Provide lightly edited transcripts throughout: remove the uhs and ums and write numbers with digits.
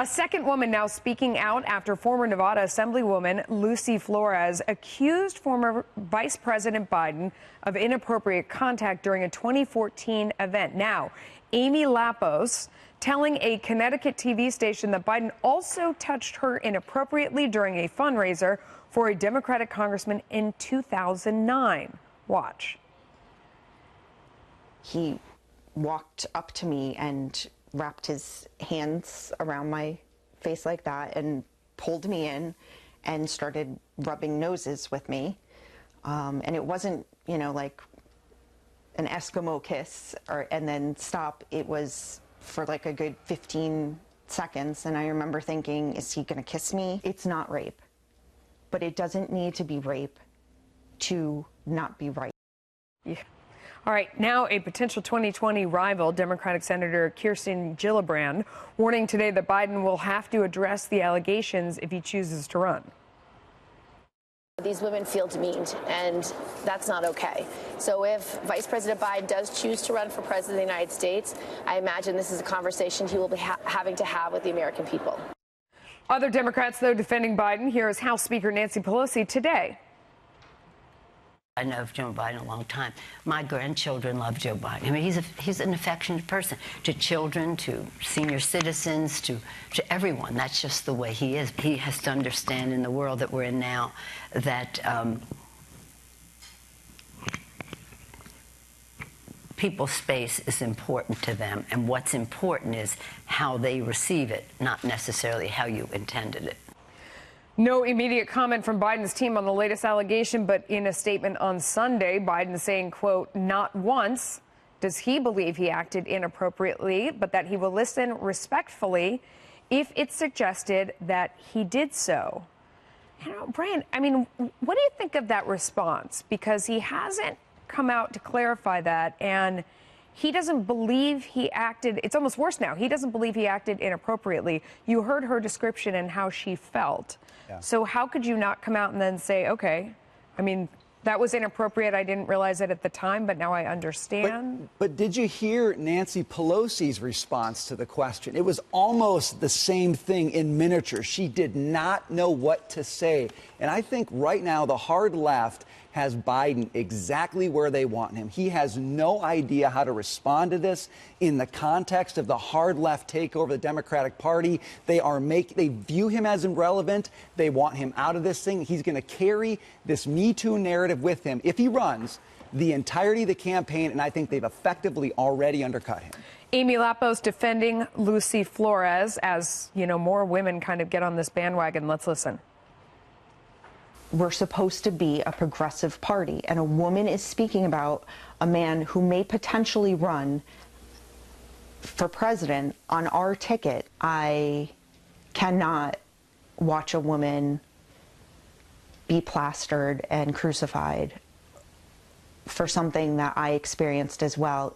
A second woman now speaking out after former Nevada Assemblywoman Lucy Flores accused former Vice President Biden of inappropriate contact during a 2014 event. Now, Amy Lapos telling a Connecticut TV station that Biden also touched her inappropriately during a fundraiser for a Democratic congressman in 2009. Watch. He walked up to me and wrapped his hands around my face like that and pulled me in and started rubbing noses with me. And it wasn't, you know, like an Eskimo kiss and then stop. It was for like a good 15 seconds. And I remember thinking, is he going to kiss me? It's not rape, but it doesn't need to be rape to not be right. Yeah. All right, now a potential 2020 rival, Democratic Senator Kirsten Gillibrand, warning today that Biden will have to address the allegations if he chooses to run. These women feel demeaned, and that's not okay. So if Vice President Biden does choose to run for president of the United States, I imagine this is a conversation he will be having to have with the American people. Other Democrats, though, defending Biden. Here is House Speaker Nancy Pelosi today. I know Joe Biden a long time. My grandchildren love Joe Biden. I mean, he's an affectionate person to children, to senior citizens, to everyone. That's just the way he is. He has to understand in the world that we're in now that people's space is important to them, and what's important is how they receive it, not necessarily how you intended it. No immediate comment from Biden's team on the latest allegation, but in a statement on Sunday, Biden saying, quote, not once does he believe he acted inappropriately, but that he will listen respectfully if it's suggested that he did so. You know, Brian, I mean, what do you think of that response? Because he hasn't come out to clarify that, and he doesn't believe he acted. It's almost worse now. He doesn't believe he acted inappropriately. You heard her description and how she felt. Yeah. So how could you not come out and then say, okay, I mean, that was inappropriate. I didn't realize it at the time, but now I understand. But did you hear Nancy Pelosi's response to the question? It was almost the same thing in miniature. She did not know what to say. And I think right now the hard left has Biden exactly where they want him. He has no idea how to respond to this in the context of the hard left takeover of the Democratic Party. They view him as irrelevant. They want him out of this thing. He's going to carry this Me Too narrative with him if he runs the entirety of the campaign, and I think they've effectively already undercut him. Amy Lapos defending Lucy Flores as, you know, more women kind of get on this bandwagon. Let's listen. We're supposed to be a progressive party, and a woman is speaking about a man who may potentially run for president on our ticket. I cannot watch a woman be plastered and crucified for something that I experienced as well.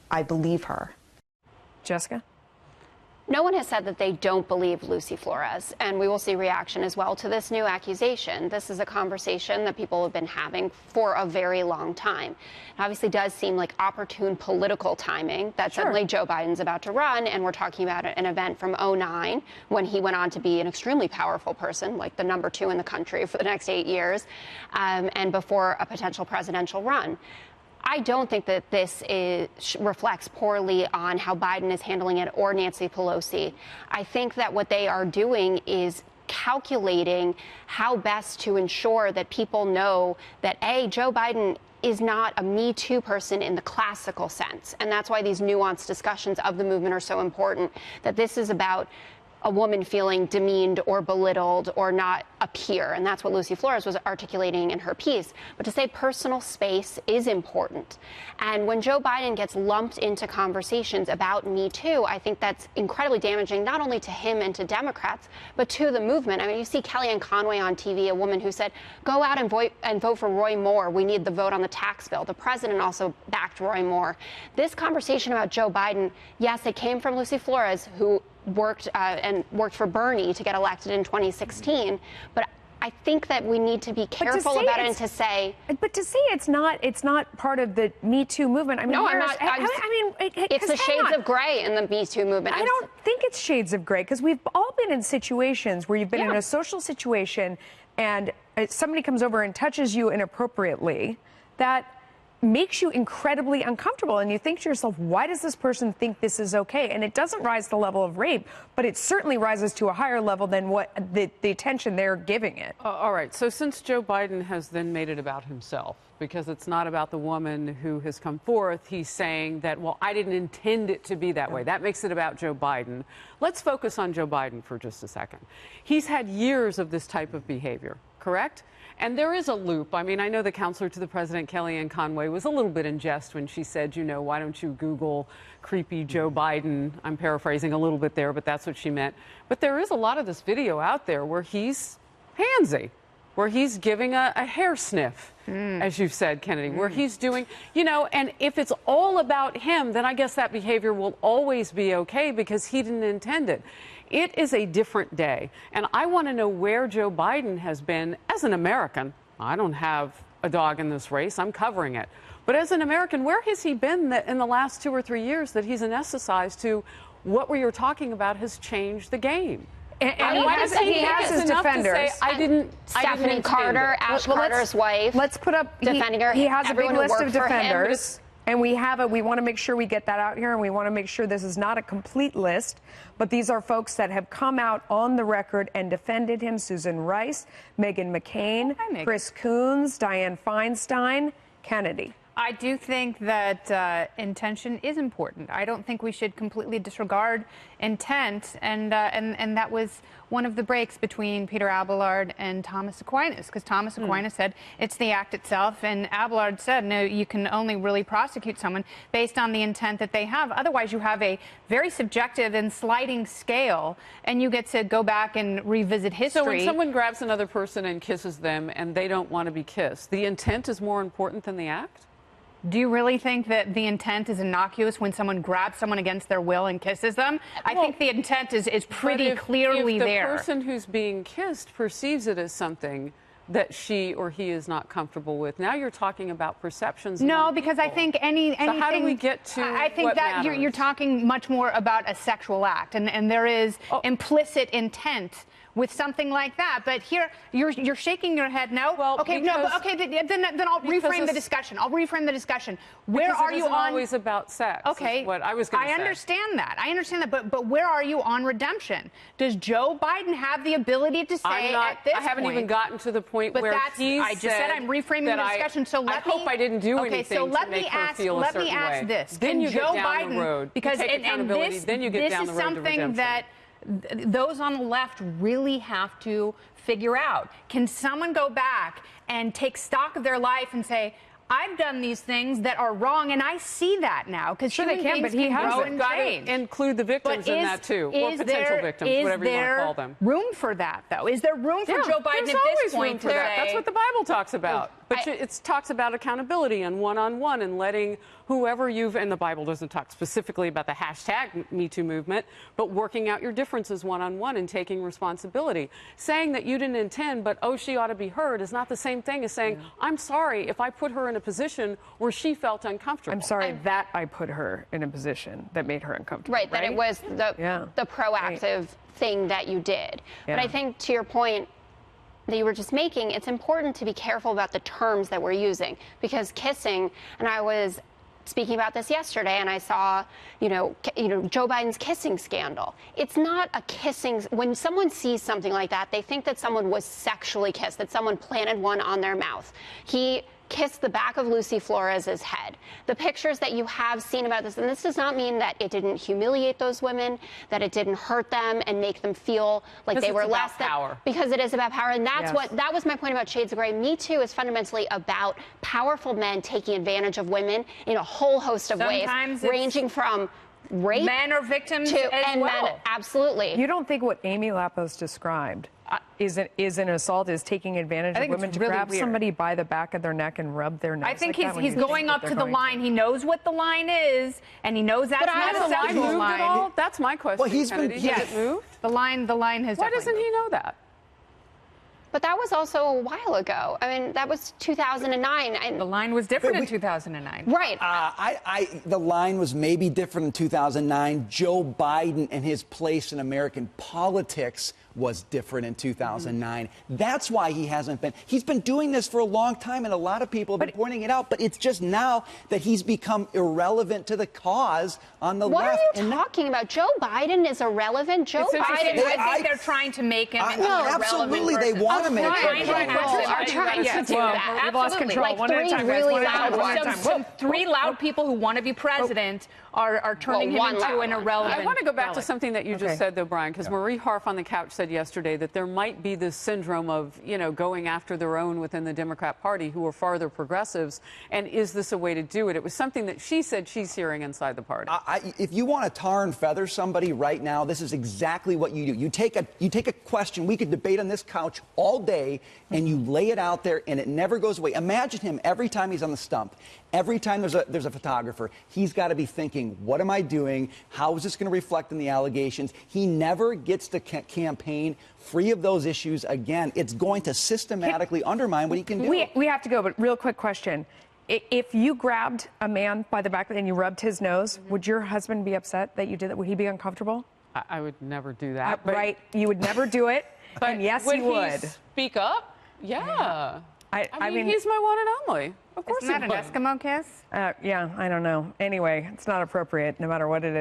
I believe her. Jessica? No one has said that they don't believe Lucy Flores, and we will see reaction as well to this new accusation. This is a conversation that people have been having for a very long time. It obviously does seem like opportune political timing that suddenly Joe Biden's about to run, and we're talking about an event from '09 when he went on to be an extremely powerful person, like the #2 in the country for the next 8 years, and before a potential presidential run. I don't think that this reflects poorly on how Biden is handling it or Nancy Pelosi. I think that what they are doing is calculating how best to ensure that people know that, A, Joe Biden is not a Me Too person in the classical sense. And that's why these nuanced discussions of the movement are so important, that this is about a woman feeling demeaned or belittled or not a peer. And that's what Lucy Flores was articulating in her piece. But to say personal space is important. And when Joe Biden gets lumped into conversations about Me Too, I think that's incredibly damaging, not only to him and to Democrats, but to the movement. I mean, you see Kellyanne Conway on TV, a woman who said, go out and vote for Roy Moore. We need the vote on the tax bill. The president also backed Roy Moore. This conversation about Joe Biden, yes, it came from Lucy Flores, who worked for Bernie to get elected in 2016. But I think that we need to be careful about it and to say. But to say it's not part of the Me Too movement. I mean, no, I'm not. It's the shades of gray in the Me Too movement. I don't think it's shades of gray, because we've all been in situations where you've been in a social situation and somebody comes over and touches you inappropriately. That makes you incredibly uncomfortable, and you think to yourself, why does this person think this is okay? And it doesn't rise to the level of rape, but it certainly rises to a higher level than what the attention they're giving it. All right, so since Joe Biden has then made it about himself, because it's not about the woman who has come forth, he's saying that, well, I didn't intend it to be that way. That makes it about Joe Biden. Let's focus on Joe Biden for just a second. He's had years of this type of behavior, correct? And there is a loop. I mean, I know the counselor to the president, Kellyanne Conway, was a little bit in jest when she said, you know, why don't you Google creepy Joe Biden? I'm paraphrasing a little bit there, but that's what she meant. But there is a lot of this video out there where he's handsy, where he's giving a hair sniff, as you've said, Kennedy, where he's doing, you know, and if it's all about him, then I guess that behavior will always be okay because he didn't intend it. It is a different day, and I want to know where Joe Biden has been as an American. I don't have a dog in this race. I'm covering it. But as an American, where has he been that in the last 2 or 3 years that he's anesthetized to what we were talking about has changed the game? And why does he has his defenders? I didn't. Stephanie Carter, Ash Carter's wife. Let's put up defending her. He has a big Everyone list of defenders. And we want to make sure we get that out here, and we want to make sure this is not a complete list, but these are folks that have come out on the record and defended him: Susan Rice, Meghan McCain, Chris Coons, Dianne Feinstein, Kennedy. I do think that intention is important. I don't think we should completely disregard intent, and that was one of the breaks between Peter Abelard and Thomas Aquinas, because Thomas Aquinas said it's the act itself, and Abelard said, no, you can only really prosecute someone based on the intent that they have. Otherwise, you have a very subjective and sliding scale, and you get to go back and revisit history. So when someone grabs another person and kisses them and they don't want to be kissed, the intent is more important than the act? Do you really think that the intent is innocuous when someone grabs someone against their will and kisses them? I think the intent is pretty clearly there. If the person who's being kissed perceives it as something that she or he is not comfortable with, now you're talking about perceptions. No, because I think anything. So how do we get to I think what that matters? you're talking much more about a sexual act, and there is implicit intent with something like that. But here, you're shaking your head no. Well, okay, because, no, but okay, then I'll reframe the discussion. I'll reframe the discussion. Where are you on? Always about sex. Okay, is what I was going to say. I understand that. But where are you on redemption? Does Joe Biden have the ability to say at this point? I haven't even gotten to the point where he's I just said I'm reframing the discussion. So I hope I didn't do anything to make her feel a certain way. Let me ask this. Then you Joe get down Biden, the road. Because you take accountability. Then you get down the road to redemption. This is something that those on the left really have to figure out. Can someone go back and take stock of their life and say, I've done these things that are wrong, and I see that now? Because sure they can, but he hasn't. Got to include the victims in that too, or potential victims, whatever you want to call them. Is there room for that, though? Is there room for Joe Biden at this point to say? That's what the Bible talks about. But it talks about accountability and one-on-one and letting whoever and the Bible doesn't talk specifically about the hashtag Me Too movement, but working out your differences one-on-one and taking responsibility. Saying that you didn't intend, but she ought to be heard is not the same thing as saying, I'm sorry if I put her in a position where she felt uncomfortable. I'm sorry that I put her in a position that made her uncomfortable. Right, that it was the proactive thing that you did. But I think to your point that you were just making, it's important to be careful about the terms that we're using, because kissing, and I was speaking about this yesterday, and I saw, Joe Biden's kissing scandal. It's not a kissing. When someone sees something like that, they think that someone was sexually kissed, that someone planted one on their mouth. He kissed the back of Lucy Flores's head. The pictures that you have seen about this, and this does not mean that it didn't humiliate those women, that it didn't hurt them and make them feel like they were less than. Power. Because it is about power, and that's that was my point about Shades of Grey. Me Too is fundamentally about powerful men taking advantage of women in a whole host of ways, ranging from rape, men are victims to as well. Men, absolutely. You don't think what Amy Lapos described is an assault, is taking advantage of women to grab somebody by the back of their neck and rub their nose? I think he's going up to the line. He knows what the line is, and he knows that's not a sexual line. At all? That's my question. Well, he's been Has it moved? The line has. Why doesn't he know that? But that was also a while ago. I mean, that was 2009. And The line was different in 2009. right. The line was maybe different in 2009. Joe Biden and his place in American politics was different in 2009. That's why he hasn't been. He's been doing this for a long time, and a lot of people have been pointing it out. But it's just now that he's become irrelevant to the cause on the What left. are you talking about? Joe Biden is irrelevant. Joe It's Biden. interesting. I think they're trying to make him into an absolutely, irrelevant they person. want to make him are trying to do that. We've lost Absolutely. control. Like One at a three time, guys. really One at a time. loud One at a time. Some three loud people who want to be president are turning Well, him one into loud an one. irrelevant. I want to go back to relic. something that you just said, though, Brian, because Marie Harf on the couch said yesterday that there might be this syndrome of, going after their own within the Democrat Party who are farther progressives. And is this a way to do it? It was something that she said she's hearing inside the party. If you want to tar and feather somebody right now, this is exactly what you do. You take a question. We could debate on this couch all day, and you lay it out there, and it never goes away. Imagine him every time he's on the stump. Every time there's a photographer, he's got to be thinking, what am I doing? How is this going to reflect in the allegations? He never gets to campaign free of those issues again. It's going to systematically undermine what he can do. We have to go, but real quick question. If you grabbed a man by the back and you rubbed his nose, would your husband be upset that you did that? Would he be uncomfortable? I would never do that. Right. You would never do it. And yes, you would. He speak up? Yeah. I mean, he's my one and only. Of course Isn't that he an would. Eskimo kiss? yeah, I don't know. Anyway, it's not appropriate no matter what it is.